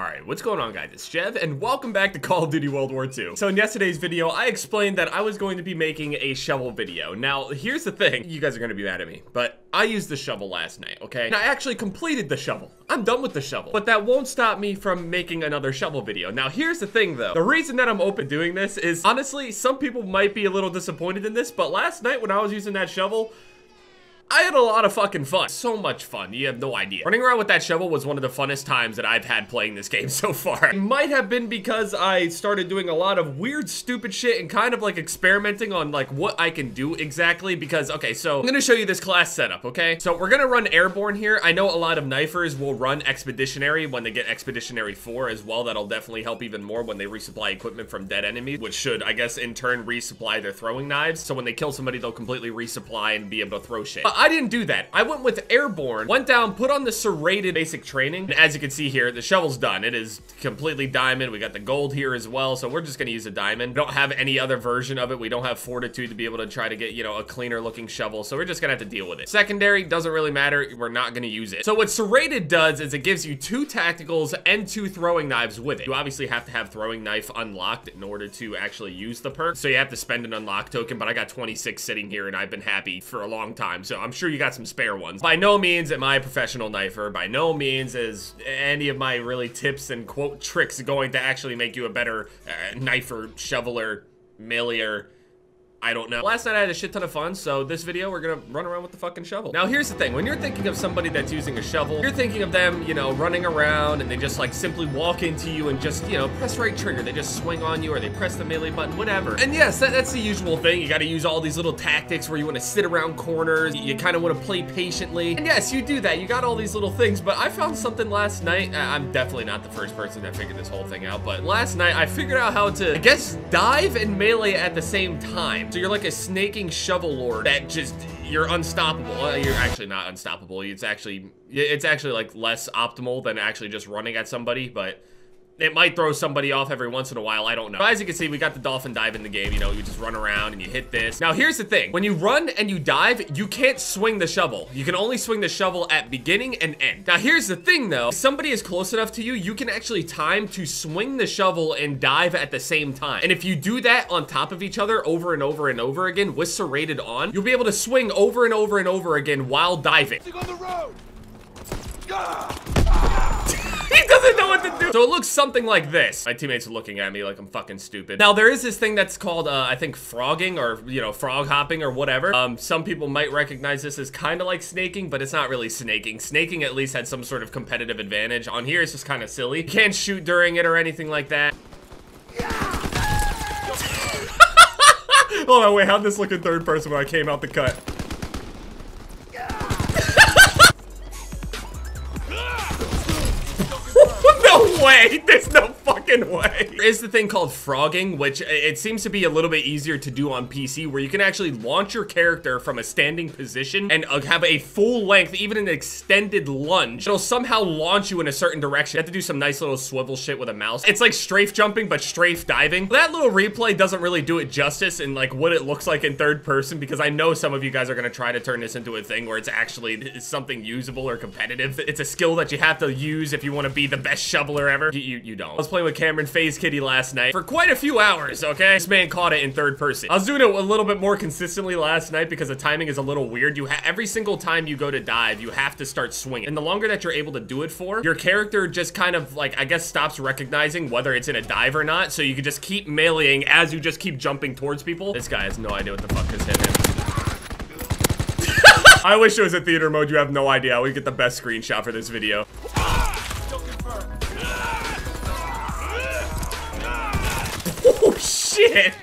Alright, what's going on guys? It's Jev, and welcome back to Call of Duty World War II. So in yesterday's video, I explained that I was going to be making a shovel video. Now, here's the thing. You guys are going to be mad at me, but I used the shovel last night, okay? And I actually completed the shovel. I'm done with the shovel. But that won't stop me from making another shovel video. Now, here's the thing though. The reason that I'm open doing this is, honestly, some people might be a little disappointed in this, but last night when I was using that shovel, I had a lot of fucking fun. So much fun. You have no idea. Running around with that shovel was one of the funnest times that I've had playing this game so far. It might have been because I started doing a lot of weird, stupid shit and kind of like experimenting on like what I can do exactly because, okay, so I'm gonna show you this class setup, okay? So we're gonna run airborne here. I know a lot of knifers will run expeditionary when they get expeditionary 4 as well. That'll definitely help even more when they resupply equipment from dead enemies, which should, I guess, in turn resupply their throwing knives. So when they kill somebody, they'll completely resupply and be able to throw shit. I didn't do that. I went with airborne, went down, put on the serrated basic training, and as you can see here, the shovel's done. It is completely diamond. We got the gold here as well, so we're just gonna use a diamond. We don't have any other version of it. We don't have fortitude to be able to try to get, you know, a cleaner looking shovel, so we're just gonna have to deal with it. Secondary, doesn't really matter. We're not gonna use it. So what serrated does is it gives you 2 tacticals and 2 throwing knives with it. You obviously have to have throwing knife unlocked in order to actually use the perk, so you have to spend an unlock token, but I got 26 sitting here and I've been happy for a long time, so I'm sure you got some spare ones. By no means am I a professional knifer. By no means is any of my really tips and quote tricks going to actually make you a better knifer, shoveler, meleer. I don't know. Last night I had a shit ton of fun, so this video we're gonna run around with the fucking shovel. Now here's the thing, when you're thinking of somebody that's using a shovel, you're thinking of them, you know, running around and they just like simply walk into you and just, you know, press right trigger. They just swing on you or they press the melee button, whatever. And yes, that's the usual thing. You gotta use all these little tactics where you wanna sit around corners, you kinda wanna play patiently. And yes, you do that, you got all these little things, but I found something last night. I'm definitely not the first person that figured this whole thing out, but last night I figured out how to, I guess, dive and melee at the same time. So you're like a snaking shovel lord that just, you're unstoppable. Well, you're actually not unstoppable. It's actually like less optimal than actually just running at somebody, but it might throw somebody off every once in a while, I don't know. But as you can see, we got the dolphin dive in the game, you know, you just run around and you hit this. Now here's the thing, when you run and you dive, you can't swing the shovel. You can only swing the shovel at beginning and end. Now here's the thing though, if somebody is close enough to you, you can actually time to swing the shovel and dive at the same time. And if you do that on top of each other over and over and over again with serrated on, you'll be able to swing over and over and over again while diving. On the road. He doesn't know what to do. So it looks something like this. My teammates are looking at me like I'm fucking stupid. Now there is this thing that's called, I think frogging or, you know, frog hopping or whatever. Some people might recognize this as kind of like snaking, but it's not really snaking. Snaking at least had some sort of competitive advantage. On here it's just kind of silly. You can't shoot during it or anything like that. Hold on, wait, how'd this look in third person when I came out the cut? No way! There's no fucking way! There is the thing called frogging, which it seems to be a little bit easier to do on PC, where you can actually launch your character from a standing position and have a full length, even an extended lunge. It'll somehow launch you in a certain direction. You have to do some nice little swivel shit with a mouse. It's like strafe jumping, but strafe diving. That little replay doesn't really do it justice in like what it looks like in third person, because I know some of you guys are gonna try to turn this into a thing where it's actually something usable or competitive. It's a skill that you have to use if you want to be the best shoveler ever. You don't. I was playing with Cameron FaZe Kitty last night for quite a few hours, okay? This man caught it in third person. I was doing it a little bit more consistently last night because the timing is a little weird. Every single time you go to dive, you have to start swinging. And the longer that you're able to do it for, your character just kind of like, I guess, stops recognizing whether it's in a dive or not. So you can just keep meleeing as you just keep jumping towards people. This guy has no idea what the fuck has hit him. I wish it was a theater mode. You have no idea. I would get the best screenshot for this video. Oh shit!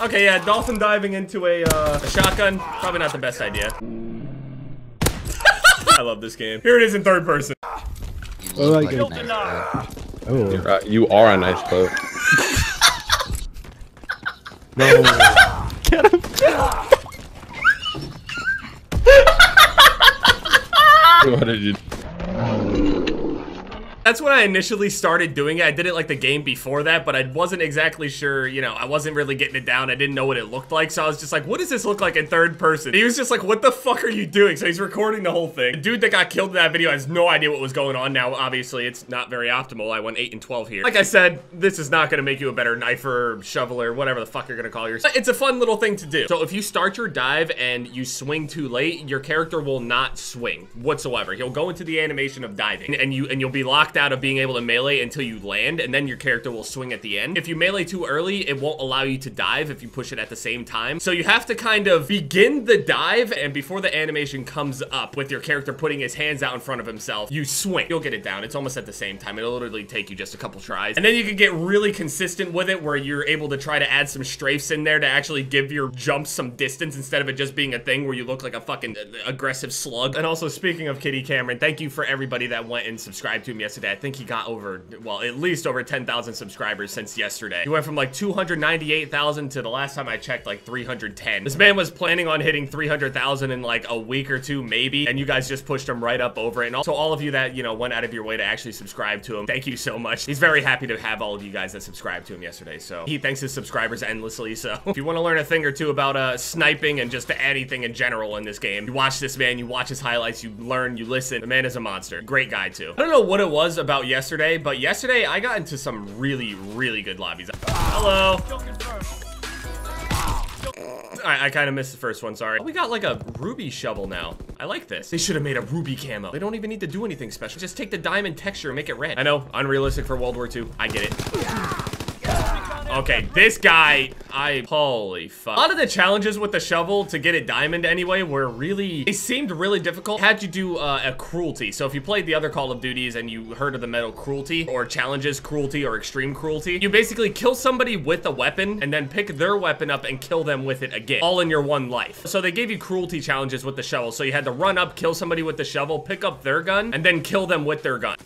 Okay, yeah, dolphin diving into a shotgun, probably not the best idea. I love this game. Here it is in third person. You look like a nice boat. You are a nice boat. No. Get him! What did you do? That's when I initially started doing it. I did it like the game before that, but I wasn't exactly sure, you know, I wasn't really getting it down. I didn't know what it looked like, so I was just like, what does this look like in third person? He was just like, what the fuck are you doing? So he's recording the whole thing. The dude that got killed in that video has no idea what was going on. Now, obviously, it's not very optimal. I went 8 and 12 here. Like I said, this is not gonna make you a better knifer, shoveler, whatever the fuck you're gonna call yourself. It's a fun little thing to do. So if you start your dive and you swing too late, your character will not swing whatsoever. He'll go into the animation of diving, and you'll be locked out of being able to melee until you land, and then your character will swing at the end. If you melee too early, it won't allow you to dive if you push it at the same time. So you have to kind of begin the dive, and before the animation comes up with your character putting his hands out in front of himself, you swing. You'll get it down. It's almost at the same time. It'll literally take you just a couple tries. And then you can get really consistent with it where you're able to try to add some strafes in there to actually give your jumps some distance instead of it just being a thing where you look like a fucking aggressive slug. And also, speaking of Kitty Cameron, thank you for everybody that went and subscribed to him yesterday. I think he got over, well, at least over 10,000 subscribers since yesterday. He went from like 298,000 to the last time I checked like 310. This man was planning on hitting 300,000 in like a week or two maybe, and you guys just pushed him right up over it. And also all of you that, you know, went out of your way to actually subscribe to him, thank you so much. He's very happy to have all of you guys that subscribed to him yesterday, so he thanks his subscribers endlessly. So if you want to learn a thing or two about sniping and just anything in general in this game, you watch this man, you watch his highlights, you learn, you listen. The man is a monster. Great guy too. I don't know what it was about yesterday, but yesterday I got into some really, really good lobbies. Hello. I kind of missed the first one, sorry. We got like a ruby shovel now. I like this. They should have made a ruby camo. They don't even need to do anything special. Just take the diamond texture and make it red. I know, unrealistic for World War II. I get it. Okay, this guy, holy fuck. A lot of the challenges with the shovel to get it diamond anyway were really, they seemed really difficult. Had you do a cruelty. So if you played the other Call of Duties and you heard of the meta cruelty or challenges cruelty or extreme cruelty, you basically kill somebody with a weapon and then pick their weapon up and kill them with it again, all in your one life. So they gave you cruelty challenges with the shovel. So you had to run up, kill somebody with the shovel, pick up their gun, and then kill them with their gun.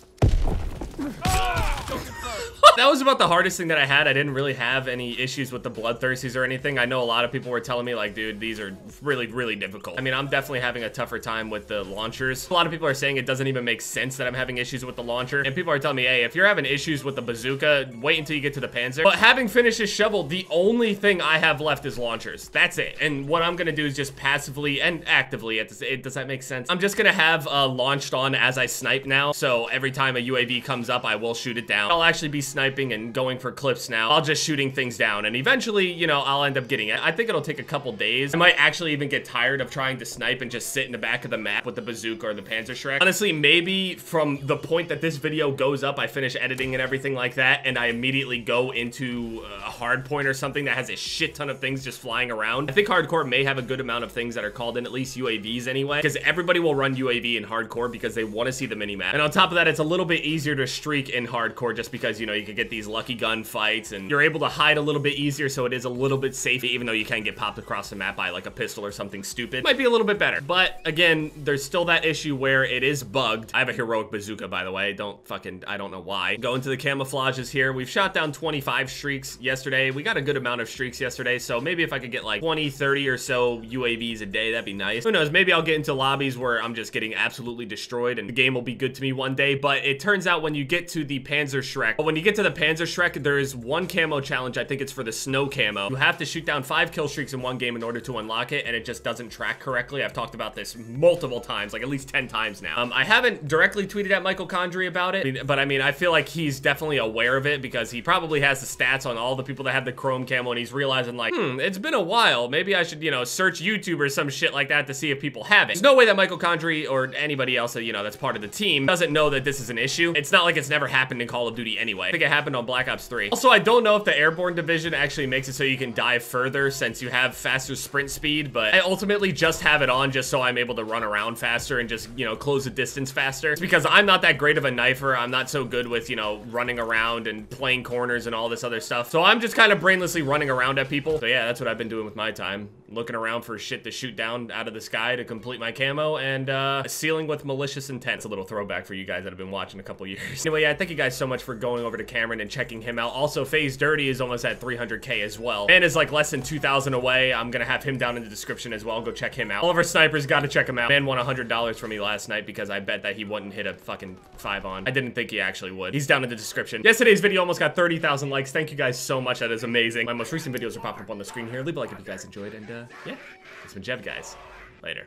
That was about the hardest thing that I had. I didn't really have any issues with the bloodthirsties or anything. I know a lot of people were telling me like, dude, these are really, really difficult. I mean, I'm definitely having a tougher time with the launchers. A lot of people are saying it doesn't even make sense that I'm having issues with the launcher. And people are telling me, hey, if you're having issues with the bazooka, wait until you get to the Panzer. But having finished this shovel, the only thing I have left is launchers. That's it. And what I'm gonna do is just passively and actively, does that make sense? I'm just gonna have launched on as I snipe now. So every time a UAV comes up, I will shoot it down. I'll actually be sniping and going for clips now. I'll just shooting things down, and eventually, you know, I'll end up getting it. I think it'll take a couple days. I might actually even get tired of trying to snipe and just sit in the back of the map with the bazooka or the Panzerschreck. Honestly, maybe from the point that this video goes up, I finish editing and everything like that, and I immediately go into a hardpoint or something that has a shit ton of things just flying around. I think hardcore may have a good amount of things that are called in, at least UAVs anyway, because everybody will run UAV in hardcore because they want to see the mini-map. And on top of that, it's a little bit easier to streak in hardcore just because, you know, you can get these lucky gun fights and you're able to hide a little bit easier, so it is a little bit safe, even though you can get popped across the map by like a pistol or something stupid. Might be a little bit better, but again, there's still that issue where it is bugged. I have a heroic bazooka, by the way. I don't know why. Go into the camouflages here. We've shot down 25 streaks yesterday. We got a good amount of streaks yesterday, so maybe if I could get like 20, 30 or so UAVs a day, that'd be nice. Who knows, maybe I'll get into lobbies where I'm just getting absolutely destroyed and the game will be good to me one day. But it turns out when you get to the Panzerschreck, there is one camo challenge. I think it's for the snow camo. You have to shoot down 5 kill streaks in one game in order to unlock it, and it just doesn't track correctly. I've talked about this multiple times, like at least 10 times now. I haven't directly tweeted at Michael Condrey about it, but I mean, I feel like he's definitely aware of it because he probably has the stats on all the people that have the chrome camo, and he's realizing like, it's been a while. Maybe I should, you know, search YouTube or some shit like that to see if people have it. There's no way that Michael Condrey or anybody else that, you know, that's part of the team doesn't know that this is an issue. It's not like it's never happened in Call of Duty anyway. I think it happened on Black Ops 3. Also, I don't know if the airborne division actually makes it so you can dive further since you have faster sprint speed, but I ultimately just have it on just so I'm able to run around faster and just, you know, close the distance faster. It's because I'm not that great of a knifer. I'm not so good with, you know, running around and playing corners and all this other stuff. So I'm just kind of brainlessly running around at people. So yeah, that's what I've been doing with my time. Looking around for shit to shoot down out of the sky to complete my camo, and sealing with malicious intent. It's a little throwback for you guys that have been watching a couple years. Anyway, yeah, thank you guys so much for going over to camo. Cameron and checking him out. Also, FaZe Dirty is almost at 300K as well. Man is like less than 2,000 away. I'm gonna have him down in the description as well. Go check him out. All of our snipers, gotta check him out. Man won $100 from me last night because I bet that he wouldn't hit a fucking 5 on. I didn't think he actually would. He's down in the description. Yesterday's video almost got 30,000 likes. Thank you guys so much. That is amazing. My most recent videos are popping up on the screen here. Leave a like if you guys enjoyed, and yeah, it's been Jev, guys. Later.